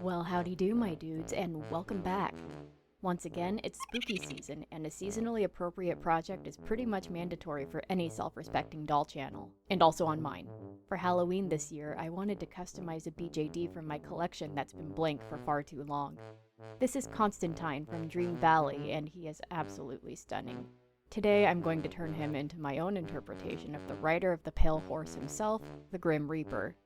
Well, howdy do, my dudes, and welcome back. Once again, it's spooky season, and a seasonally appropriate project is pretty much mandatory for any self-respecting doll channel, and also on mine. For Halloween this year, I wanted to customize a BJD from my collection that's been blank for far too long. This is Constantine from Dream Valley, and he is absolutely stunning. Today, I'm going to turn him into my own interpretation of the rider of the Pale Horse himself, the Grim Reaper.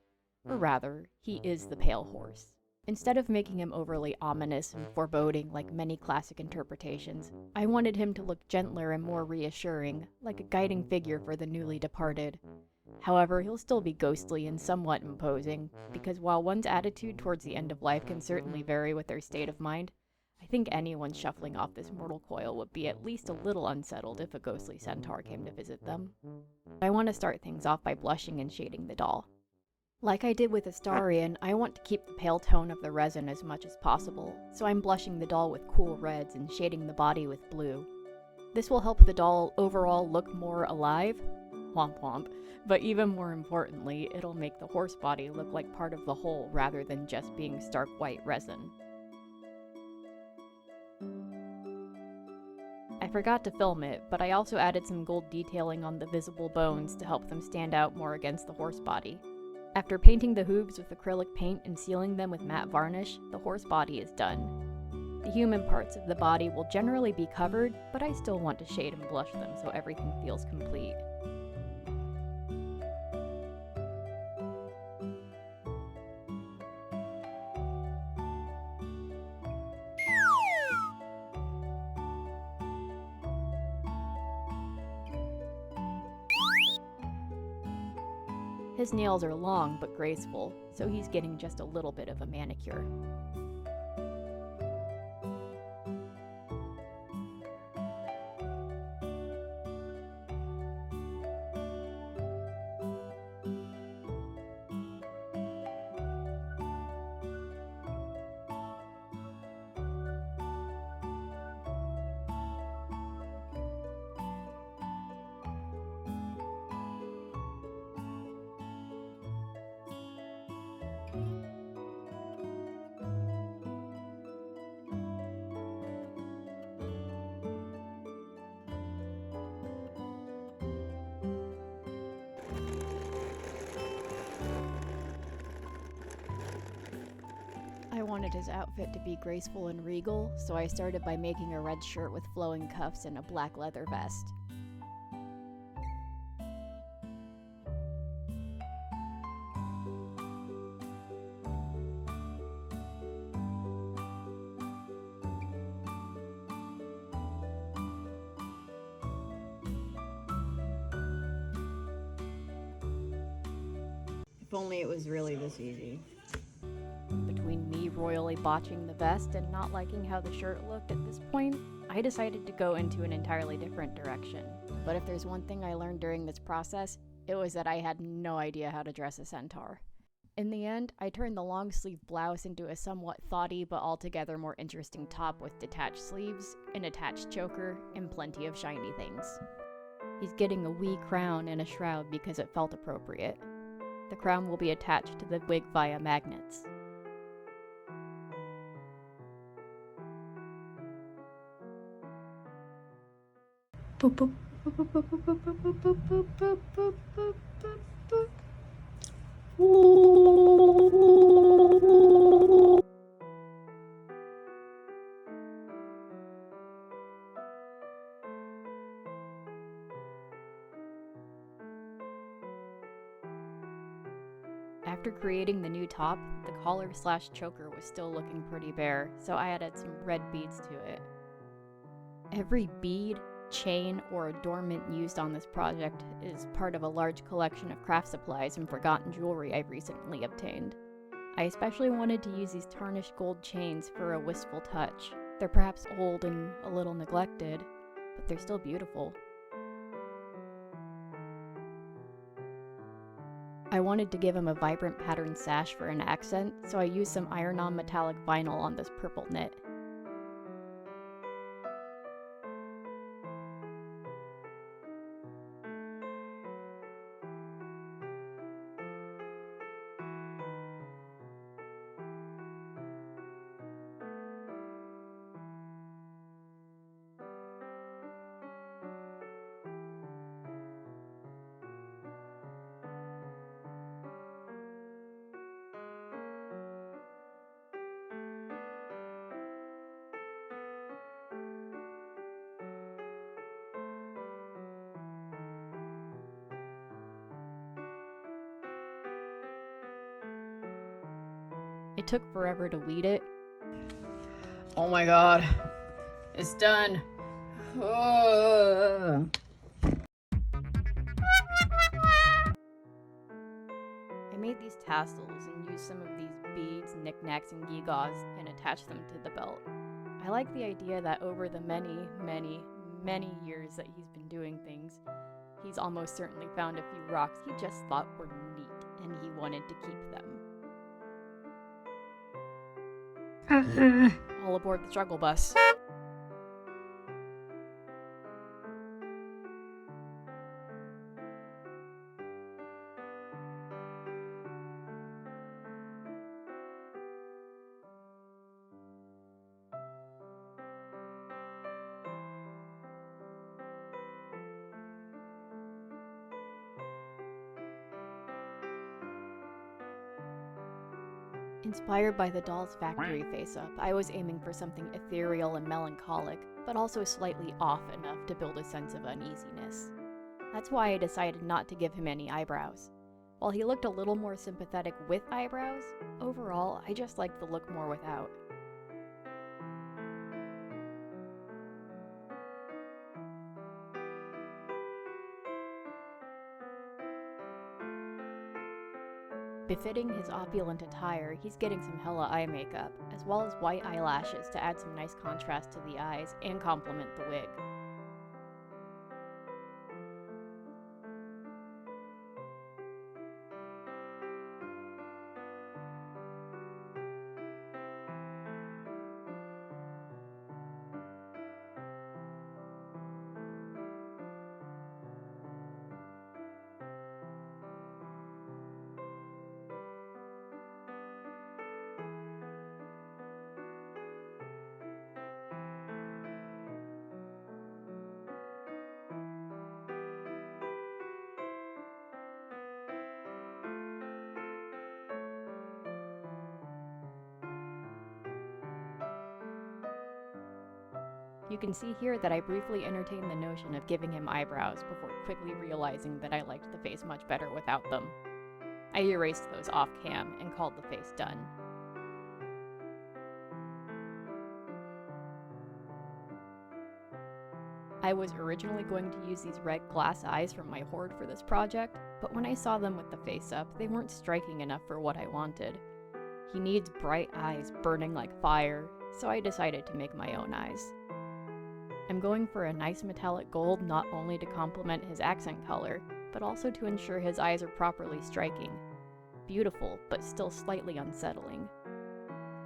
Or rather, he is the Pale Horse. Instead of making him overly ominous and foreboding like many classic interpretations, I wanted him to look gentler and more reassuring, like a guiding figure for the newly departed. However, he'll still be ghostly and somewhat imposing, because while one's attitude towards the end of life can certainly vary with their state of mind, I think anyone shuffling off this mortal coil would be at least a little unsettled if a ghostly centaur came to visit them. I want to start things off by blushing and shading the doll. Like I did with Astarion, I want to keep the pale tone of the resin as much as possible, so I'm blushing the doll with cool reds and shading the body with blue. This will help the doll overall look more alive, womp womp, but even more importantly, it'll make the horse body look like part of the whole rather than just being stark white resin. I forgot to film it, but I also added some gold detailing on the visible bones to help them stand out more against the horse body. After painting the hooves with acrylic paint and sealing them with matte varnish, the horse body is done. The human parts of the body will generally be covered, but I still want to shade and blush them so everything feels complete. His nails are long but graceful, so he's getting just a little bit of a manicure. I wanted his outfit to be graceful and regal, so I started by making a red shirt with flowing cuffs and a black leather vest. If only it was really this easy. Between me royally botching the vest and not liking how the shirt looked at this point, I decided to go into an entirely different direction. But if there's one thing I learned during this process, it was that I had no idea how to dress a centaur. In the end, I turned the long sleeve blouse into a somewhat thoughty but altogether more interesting top with detached sleeves, an attached choker, and plenty of shiny things. He's getting a wee crown and a shroud because it felt appropriate. The crown will be attached to the wig via magnets. Boop, boop, boop, boop, boop, boop, boop, boop, boop, boop, boop, boop, boop, boop, boop. After creating the new top, the collar/choker was still looking pretty bare, so I added some red beads to it. Every bead, chain, or adornment used on this project is part of a large collection of craft supplies and forgotten jewelry I've recently obtained. I especially wanted to use these tarnished gold chains for a wistful touch. They're perhaps old and a little neglected, but they're still beautiful. I wanted to give him a vibrant patterned sash for an accent, so I used some iron-on metallic vinyl on this purple knit. It took forever to weed it. Oh my god. It's done. I made these tassels and used some of these beads, knickknacks, and gewgaws and attached them to the belt. I like the idea that over the many years that he's been doing things, he's almost certainly found a few rocks he just thought were neat and he wanted to keep them. All aboard the struggle bus. Inspired by the doll's factory face-up, I was aiming for something ethereal and melancholic, but also slightly off enough to build a sense of uneasiness. That's why I decided not to give him any eyebrows. While he looked a little more sympathetic with eyebrows, overall, I just liked the look more without. Befitting his opulent attire, he's getting some hella eye makeup, as well as white eyelashes to add some nice contrast to the eyes and complement the wig. You can see here that I briefly entertained the notion of giving him eyebrows before quickly realizing that I liked the face much better without them. I erased those off cam and called the face done. I was originally going to use these red glass eyes from my hoard for this project, but when I saw them with the face up, they weren't striking enough for what I wanted. He needs bright eyes burning like fire, so I decided to make my own eyes. I'm going for a nice metallic gold not only to complement his accent color, but also to ensure his eyes are properly striking. Beautiful, but still slightly unsettling.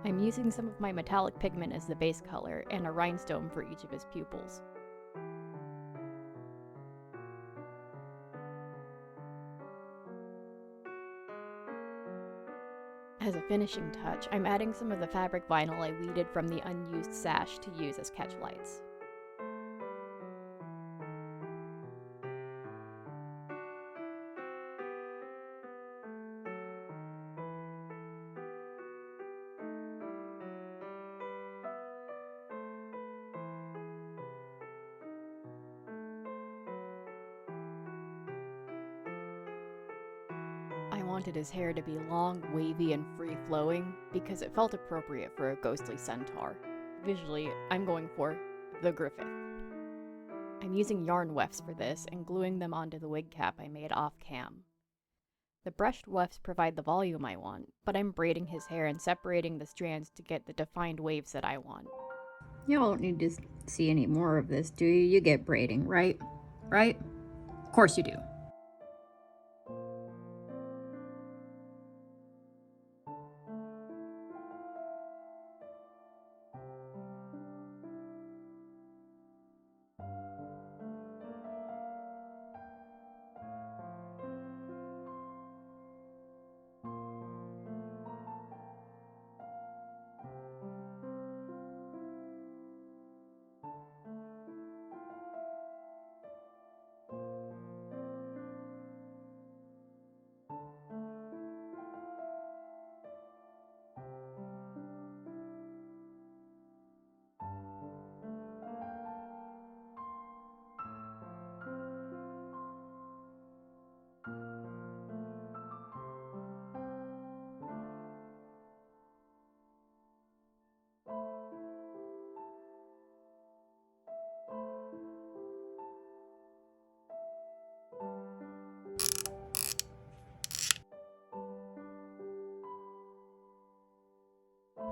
I'm using some of my metallic pigment as the base color and a rhinestone for each of his pupils. As a finishing touch, I'm adding some of the fabric vinyl I weeded from the unused sash to use as catch lights. I wanted his hair to be long, wavy, and free-flowing because it felt appropriate for a ghostly centaur. Visually, I'm going for the Griffith. I'm using yarn wefts for this and gluing them onto the wig cap I made off-cam. The brushed wefts provide the volume I want, but I'm braiding his hair and separating the strands to get the defined waves that I want. You don't need to see any more of this, do you? You get braiding, right? Right? Of course you do.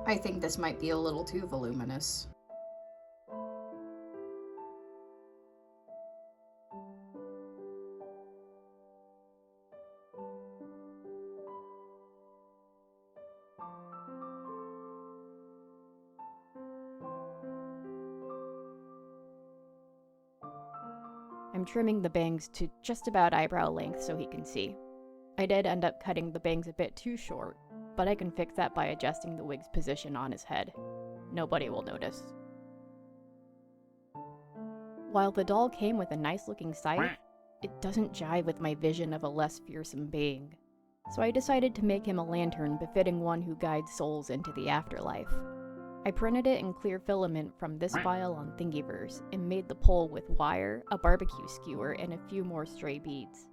I think this might be a little too voluminous. I'm trimming the bangs to just about eyebrow length so he can see. I did end up cutting the bangs a bit too short, but I can fix that by adjusting the wig's position on his head. Nobody will notice. While the doll came with a nice looking scythe, it doesn't jive with my vision of a less fearsome being. So I decided to make him a lantern befitting one who guides souls into the afterlife. I printed it in clear filament from this file on Thingiverse and made the pole with wire, a barbecue skewer, and a few more stray beads.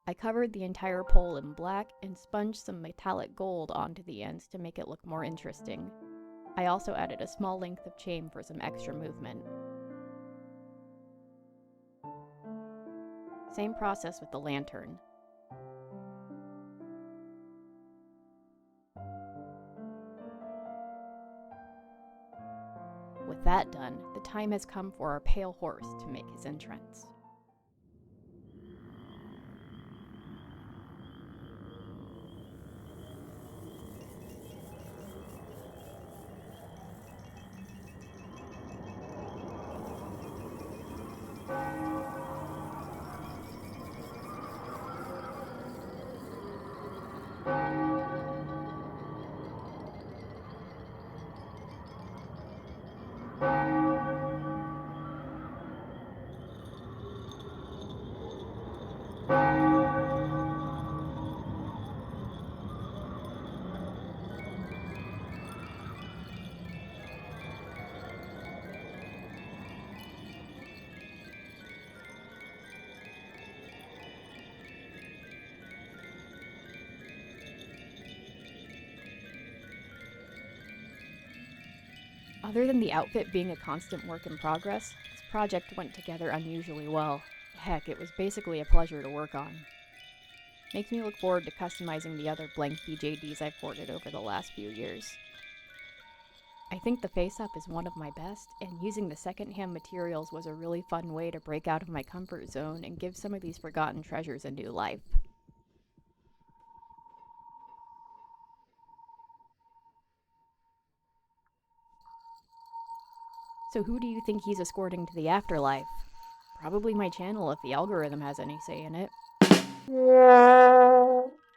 I covered the entire pole in black and sponged some metallic gold onto the ends to make it look more interesting. I also added a small length of chain for some extra movement. Same process with the lantern. With that done, the time has come for our pale horse to make his entrance. Other than the outfit being a constant work in progress, this project went together unusually well. Heck, it was basically a pleasure to work on. Makes me look forward to customizing the other blank BJDs I've hoarded over the last few years. I think the face-up is one of my best, and using the secondhand materials was a really fun way to break out of my comfort zone and give some of these forgotten treasures a new life. So who do you think he's escorting to the afterlife? Probably my channel if the algorithm has any say in it.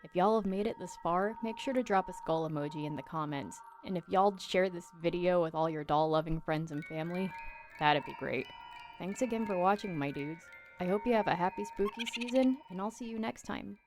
If y'all have made it this far, make sure to drop a skull emoji in the comments. And if y'all share this video with all your doll-loving friends and family, that'd be great. Thanks again for watching, my dudes. I hope you have a happy spooky season, and I'll see you next time.